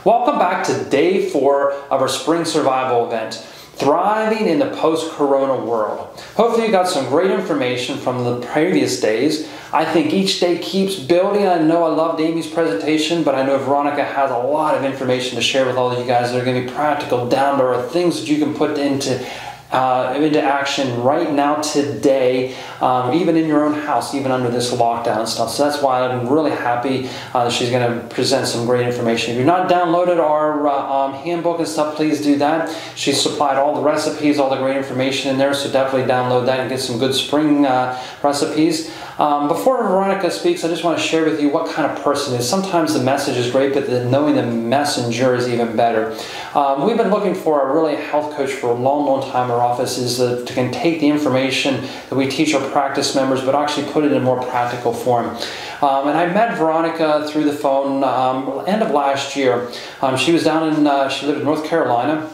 Welcome back to day 4 of our spring survival event, Thriving in the Post-Corona World. Hopefully you got some great information from the previous days. I think each day keeps building. I know I loved Amy's presentation, but I know Veronica has a lot of information to share with all of you guys that are going to be practical, down to earth, things that you can put into action right now today, even in your own house, even under this lockdown and stuff. So that's why I'm really happy that she's going to present some great information. If you've not downloaded our handbook and stuff, please do that. She's supplied all the recipes, all the great information in there, so definitely download that and get some good spring recipes. Before Veronica speaks, I just want to share with you what kind of person it is. Sometimes the message is great, but knowing the messenger is even better. We've been looking for a really health coach for a long time in our offices that can take the information that we teach our practice members, but actually put it in a more practical form. And I met Veronica through the phone end of last year. She was down in, she lived in North Carolina,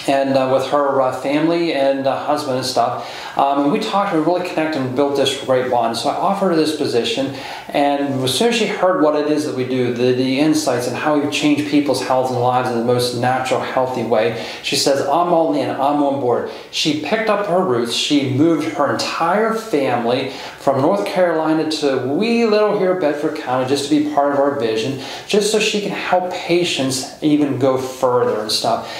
and with her family and husband and stuff. And we talked and really connected and built this great bond. So I offered her this position, and as soon as she heard what it is that we do, the insights and how we change people's health and lives in the most natural, healthy way, she says, I'm all in, I'm on board. She picked up her roots. She moved her entire family from North Carolina to wee little here Bedford County just to be part of our vision, just so she can help patients even go further and stuff.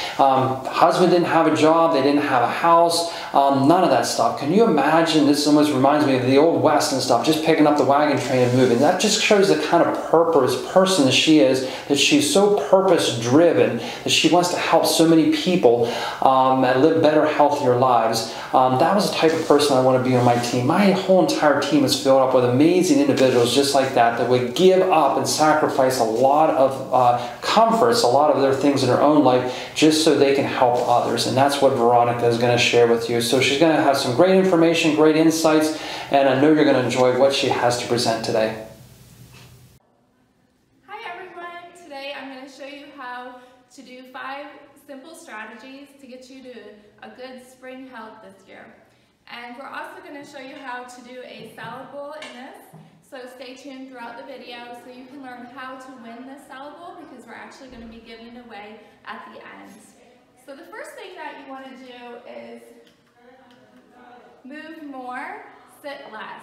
Husband didn't have a job, they didn't have a house, none of that stuff. Can you imagine? This almost reminds me of the old West and stuff, just picking up the wagon train and moving. That just shows the kind of person that she is, that she's so purpose-driven, that she wants to help so many people and live better, healthier lives. That was the type of person I want to be on my team. My whole entire team is filled up with amazing individuals just like that, that would give up and sacrifice a lot of comforts, a lot of their things in their own life, just so they can help others. And that's what Veronica is going to share with you. So she's going to have some great information, great insights, and I know you're going to enjoy what she has to present today. Hi everyone. Today I'm going to show you how to do 5 simple strategies to get you to a good spring health this year. And we're also going to show you how to do a salad bowl in this. So stay tuned throughout the video so you can learn how to win this salad bowl, because we're actually going to be giving it away at the end. So the first thing that you want to do is move more, sit less.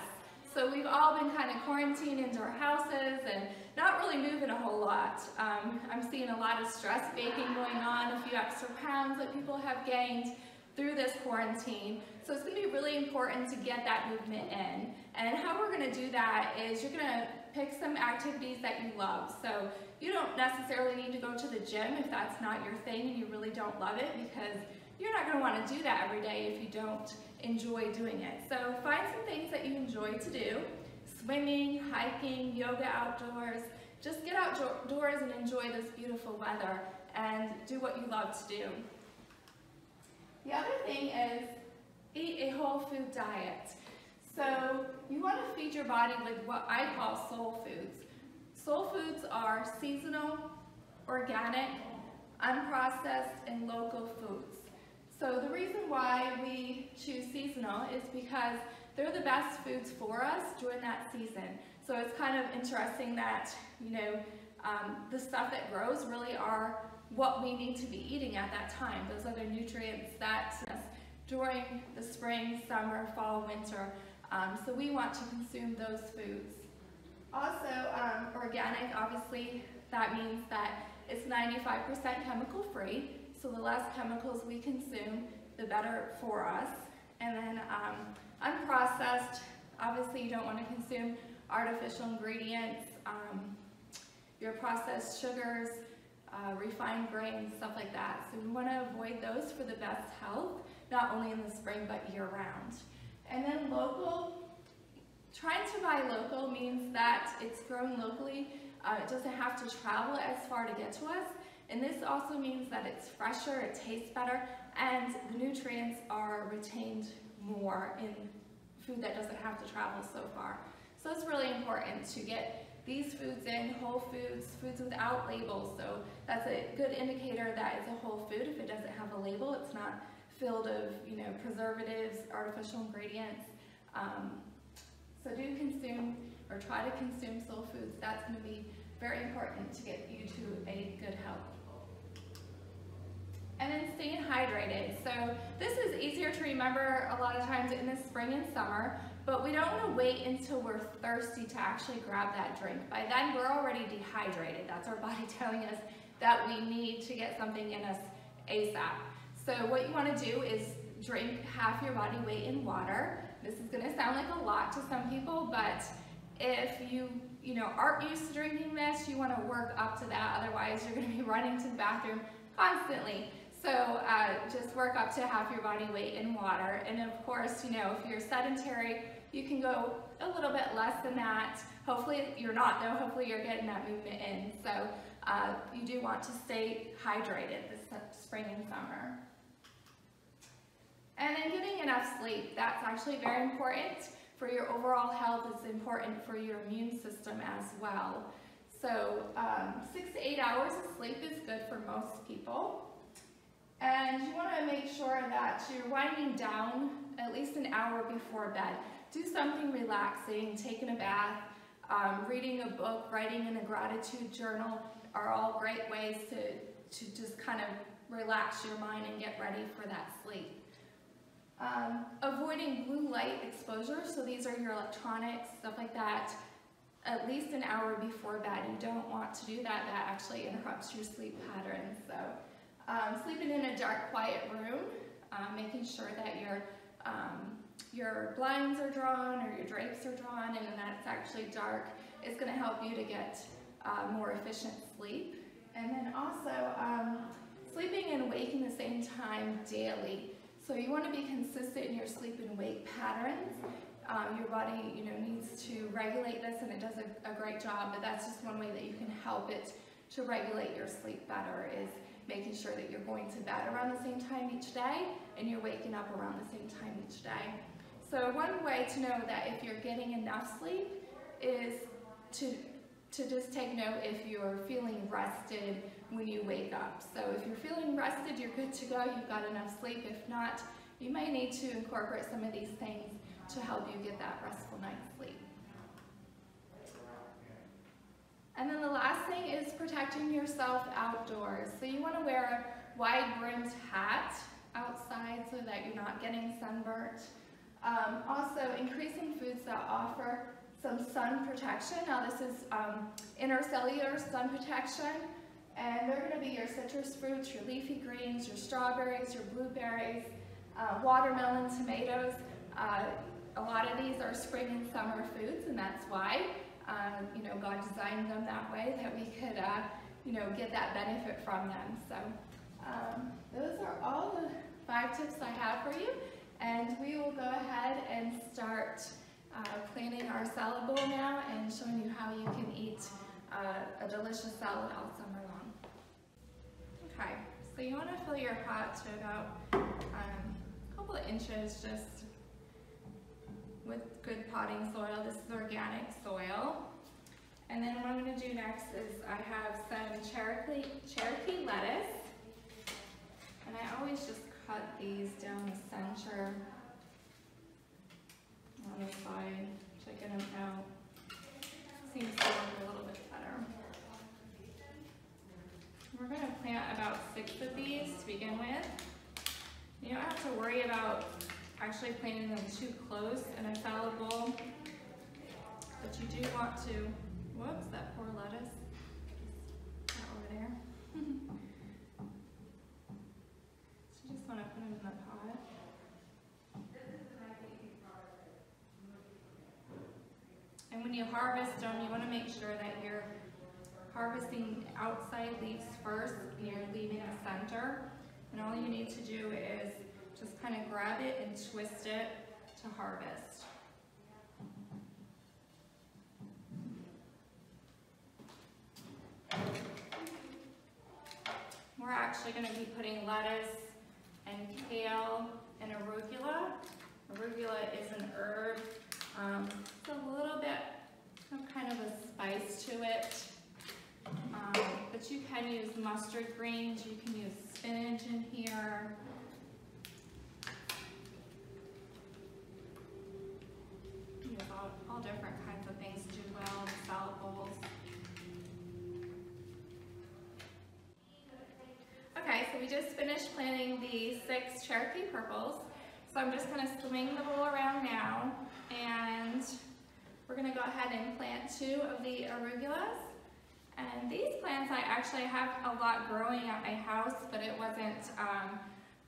So we've all been kind of quarantined into our houses and not really moving a whole lot. I'm seeing a lot of stress baking going on, a few extra pounds that people have gained through this quarantine. So it's going to be really important to get that movement in. And how we're going to do that is you're going to pick some activities that you love. So you don't necessarily need to go to the gym if that's not your thing and you really don't love it, because you're not going to want to do that every day if you don't enjoy doing it. So find some things that you enjoy to do: swimming, hiking, yoga outdoors. Just get outdoors and enjoy this beautiful weather and do what you love to do. The other thing is eat a whole food diet. So you want to feed your body with what I call soul foods. Soul foods are seasonal, organic, unprocessed, and local foods. So the reason why we choose seasonal is because they're the best foods for us during that season. So it's kind of interesting that, you know, the stuff that grows really are what we need to be eating at that time. Those other nutrients that during the spring, summer, fall, winter. So we want to consume those foods. Also, organic, obviously, that means that it's 95% chemical free. So the less chemicals we consume, the better for us. And then unprocessed, obviously you don't want to consume artificial ingredients, your processed sugars, refined grains, stuff like that. So we want to avoid those for the best health, not only in the spring but year round. And then local, trying to buy local means that it's grown locally. It doesn't have to travel as far to get to us. And this also means that it's fresher, it tastes better, and the nutrients are retained more in food that doesn't have to travel so far. So it's really important to get these foods in, whole foods, foods without labels. So that's a good indicator that it's a whole food. If it doesn't have a label, it's not filled of, you know, preservatives, artificial ingredients. So do consume or try to consume soul foods. That's going to be very important to get you to a good health. So this is easier to remember a lot of times in the spring and summer, but we don't want to wait until we're thirsty to actually grab that drink. By then we're already dehydrated. That's our body telling us that we need to get something in us ASAP. So what you want to do is drink half your body weight in water. This is going to sound like a lot to some people, but if you aren't used to drinking this, you want to work up to that. Otherwise, you're going to be running to the bathroom constantly. So just work up to half your body weight in water. And of course, if you're sedentary, you can go a little bit less than that. Hopefully you're not though. Hopefully you're getting that movement in. So you do want to stay hydrated this spring and summer. And then getting enough sleep. That's actually very important for your overall health. It's important for your immune system as well. So 6 to 8 hours of sleep is good for most people. And you want to make sure that you're winding down at least an hour before bed. Do something relaxing, taking a bath, reading a book, writing in a gratitude journal are all great ways to just kind of relax your mind and get ready for that sleep. Avoiding blue light exposure, so these are your electronics, stuff like that, at least an hour before bed. You don't want to do that. That actually interrupts your sleep pattern. So sleeping in a dark, quiet room, making sure that your blinds are drawn or your drapes are drawn and that it's actually dark is going to help you to get more efficient sleep. And then also sleeping and waking the same time daily. So you want to be consistent in your sleep and wake patterns. Your body, needs to regulate this, and it does a great job. But that's just one way that you can help it to regulate your sleep better, is making sure that you're going to bed around the same time each day and you're waking up around the same time each day. So one way to know that if you're getting enough sleep is to just take note if you're feeling rested when you wake up. So if you're feeling rested, you're good to go, you've got enough sleep. If not, you may need to incorporate some of these things to help you get that restful night's sleep. And then the last thing is protecting yourself outdoors. So you want to wear a wide-brimmed hat outside so that you're not getting sunburnt. Also, increasing foods that offer some sun protection. Now this is intercellular sun protection, and they're going to be your citrus fruits, your leafy greens, your strawberries, your blueberries, watermelon, tomatoes. A lot of these are spring and summer foods, and that's why God designed them that way, that we could get that benefit from them. So those are all the 5 tips I have for you, and we will go ahead and start planning our salad bowl now and showing you how you can eat a delicious salad all summer long. Okay, so you want to fill your pot to about a couple of inches, just with good potting soil. This is organic soil. And then what I'm going to do next is I have some Cherokee lettuce, and I always just cut these down the center on the side, checking them out. Seems to work a little bit better. We're going to plant about 6 of these to begin with. You don't have to worry about actually planting them too close in a salad bowl, but you do want to, whoops, that poor lettuce, that over there. So you just want to put them in the pot. And when you harvest them, you want to make sure that you're harvesting outside leaves first and you're leaving the center. And all you need to do is just kind of grab it and twist it to harvest. We're actually going to be putting lettuce and kale and arugula. Arugula is an herb. It's a little bit of kind of a spice to it. But you can use mustard greens, you can use spinach in here. You use all different kinds of things do well in salad bowls. Okay, so we just finished planting the 6 Cherokee purples. So I'm just going to swing the bowl around now, and we're going to go ahead and plant 2 of the arugulas. And these plants I actually have a lot growing at my house, but it wasn't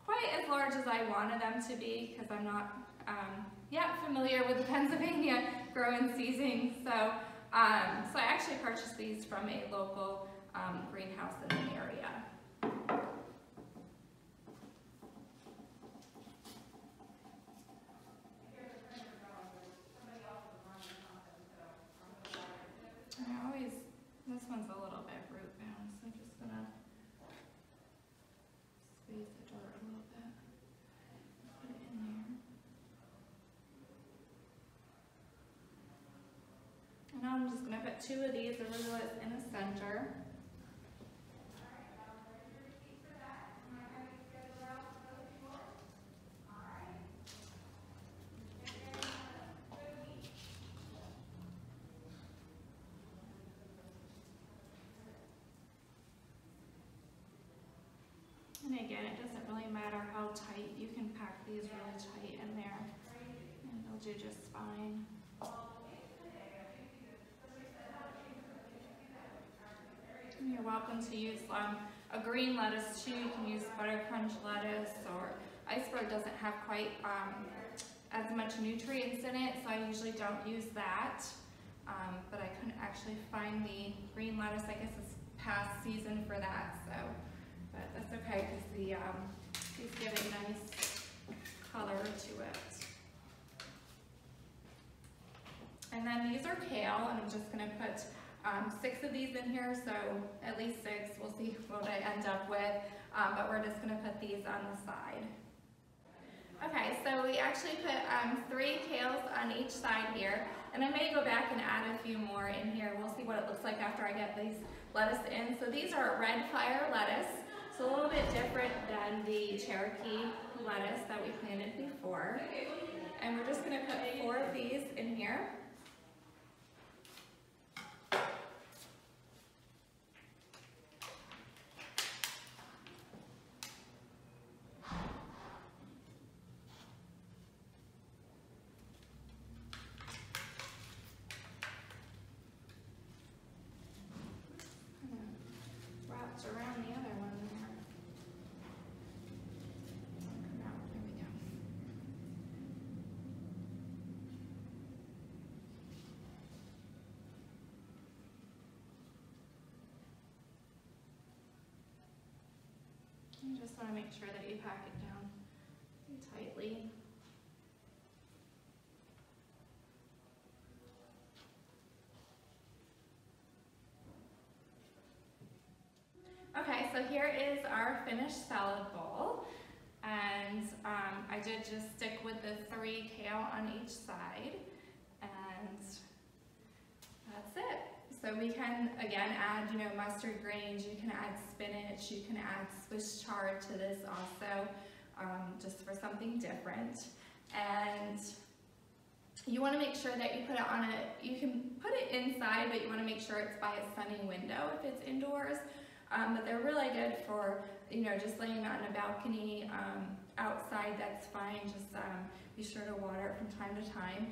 quite as large as I wanted them to be because I'm not yet familiar with the Pennsylvania growing season. So, so I actually purchased these from a local greenhouse in the area. This one's a little bit root bound, so I'm just gonna squeeze the dirt a little bit, put it in there. And now I'm just gonna put 2 of these arugulas in the center. And again, it doesn't really matter how tight, you can pack these really tight in there and they'll do just fine. And you're welcome to use a green lettuce too. You can use butter crunch lettuce, or iceberg doesn't have quite as much nutrients in it, so I usually don't use that. But I couldn't actually find the green lettuce. I guess it's past season for that, so. But that's okay because these give a nice color to it. And then these are kale, and I'm just going to put 6 of these in here, so at least 6. We'll see what I end up with, but we're just going to put these on the side. Okay, so we actually put 3 kales on each side here, and I may go back and add a few more in here. We'll see what it looks like after I get these lettuce in. So these are red fire lettuce. So a little bit different than the Cherokee lettuce that we planted before. And we're just going to put 4 of these in here. Wrapped around the other one. You just want to make sure that you pack it down tightly. Okay, so here is our finished salad bowl, and I did just stick with the 3 kale on each side, and that's it. So we can, again, add, mustard greens, you can add spinach, you can add Swiss chard to this also, just for something different. And you want to make sure that you put it on you can put it inside, but you want to make sure it's by a sunny window if it's indoors. But they're really good for, just laying out on a balcony, outside, that's fine. Just be sure to water it from time to time.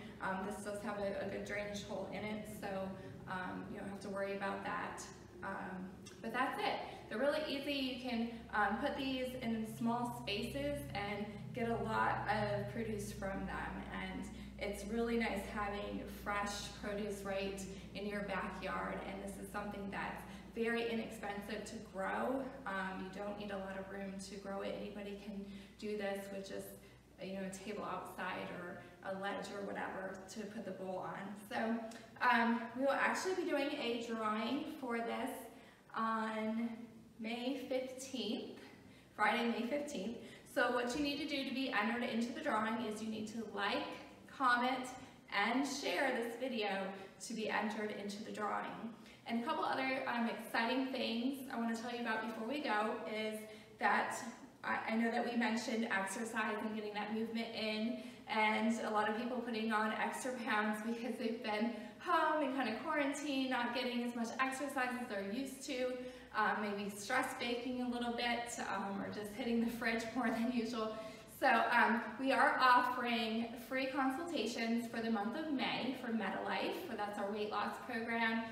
This does have a good drainage hole in it, so you don't have to worry about that. But that's it. They're really easy. You can put these in small spaces and get a lot of produce from them. And it's really nice having fresh produce right in your backyard. And this is something that's very inexpensive to grow. You don't need a lot of room to grow it. Anybody can do this with just a table outside or a ledge or whatever to put the bowl on. So we will actually be doing a drawing for this on May 15th, Friday, May 15th. So what you need to do to be entered into the drawing is you need to like, comment, and share this video to be entered into the drawing. And a couple other exciting things I want to tell you about before we go is that I know that we mentioned exercise and getting that movement in, and a lot of people putting on extra pounds because they've been home and kind of quarantined, not getting as much exercise as they're used to. maybe stress baking a little bit, or just hitting the fridge more than usual. So we are offering free consultations for the month of May for MetaLife, that's our weight loss program.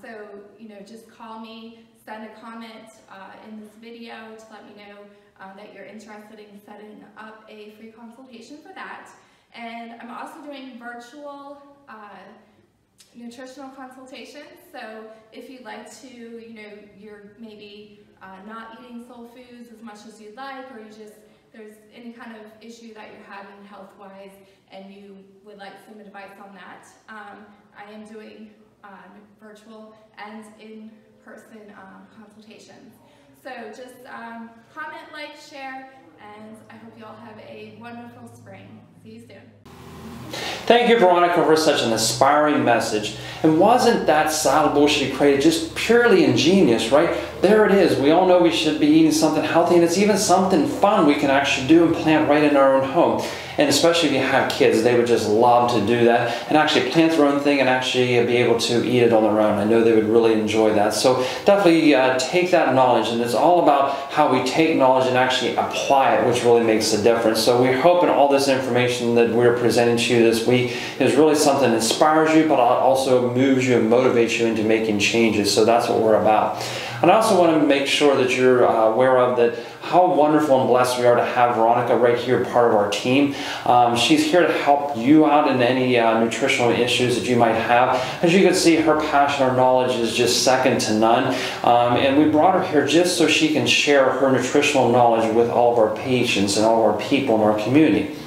So, just call me, send a comment in this video to let me know that you're interested in setting up a free consultation for that. And I'm also doing virtual nutritional consultations. So if you'd like to, you're maybe not eating soul foods as much as you'd like, or there's any kind of issue that you're having health-wise and you would like some advice on that, I am doing virtual and in-person consultations. So just comment, like, share, and I hope you all have a wonderful spring. See you soon. Thank you, Veronica, for such an inspiring message. And wasn't that salad bowl she created just purely ingenious, right? There it is. We all know we should be eating something healthy, and it's even something fun we can actually do and plant right in our own home. And especially if you have kids, they would just love to do that and actually plant their own thing and actually be able to eat it on their own. I know they would really enjoy that. So definitely take that knowledge, and it's all about how we take knowledge and actually apply it, which really makes a difference. So we're hoping all this information that we're presenting to you this week is really something that inspires you, but also moves you and motivates you into making changes. So that's what we're about. And I also want to make sure that you're aware of that how wonderful and blessed we are to have Veronica right here, part of our team. She's here to help you out in any nutritional issues that you might have. As you can see, her passion, her knowledge is just second to none. And we brought her here just so she can share her nutritional knowledge with all of our patients and all of our people in our community.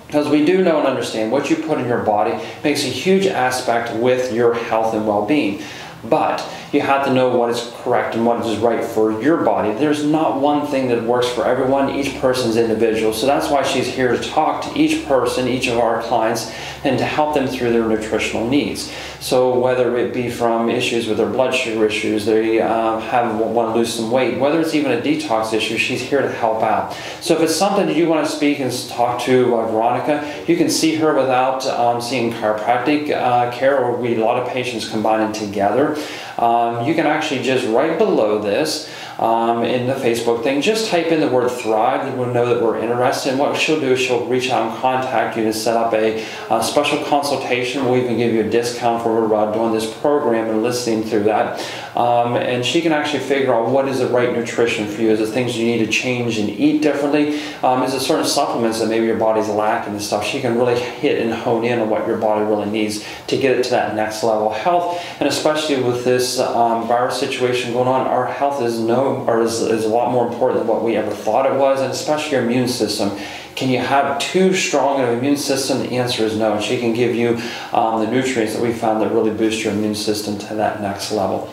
Because we do know and understand what you put in your body makes a huge aspect with your health and well-being. But you have to know what is correct and what is right for your body. There's not one thing that works for everyone. Each person's individual. So that's why she's here to talk to each person, each of our clients, and to help them through their nutritional needs. So whether it be from issues with their blood sugar issues, they want to lose some weight, whether it's even a detox issue, she's here to help out. So if it's something that you want to speak and talk to Veronica, you can see her without seeing chiropractic care, or a lot of patients combining together. You can actually just right below this in the Facebook thing, just type in the word Thrive, and we'll know that we're interested. And what she'll do is she'll reach out and contact you to set up a special consultation. We'll even give you a discount for doing this program and listening through that. And she can actually figure out what is the right nutrition for you. Is it things you need to change and eat differently? Is it certain supplements that maybe your body's lacking and stuff? She can really hit and hone in on what your body really needs to get it to that next level of health. And especially with this virus situation going on, our health is a lot more important than what we ever thought it was, and especially your immune system. Can you have too strong of an immune system? The answer is no. And she can give you the nutrients that we found that really boost your immune system to that next level.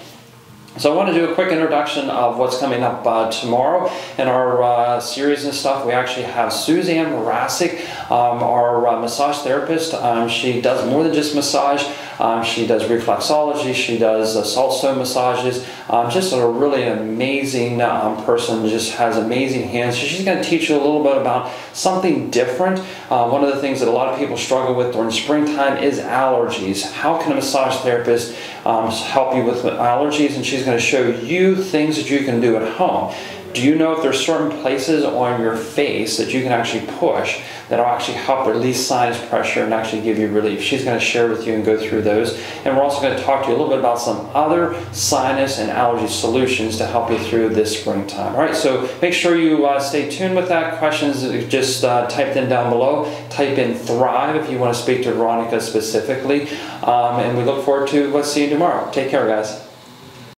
So I want to do a quick introduction of what's coming up tomorrow in our series and stuff. We actually have Suzanne Morasic, our massage therapist. She does more than just massage. She does reflexology. She does salt stone massages. Just a really amazing person. Just has amazing hands. So she's going to teach you a little bit about something different. One of the things that a lot of people struggle with during springtime is allergies. How can a massage therapist help you with allergies? And she's going to show you things that you can do at home. Do you know if there's certain places on your face that you can actually push that will actually help release sinus pressure and actually give you relief? She's going to share with you and go through those. And we're also going to talk to you a little bit about some other sinus and allergy solutions to help you through this springtime. All right, so make sure you stay tuned with that. Questions, just type them down below. Type in Thrive if you want to speak to Veronica specifically. And we look forward to seeing you tomorrow. Take care, guys.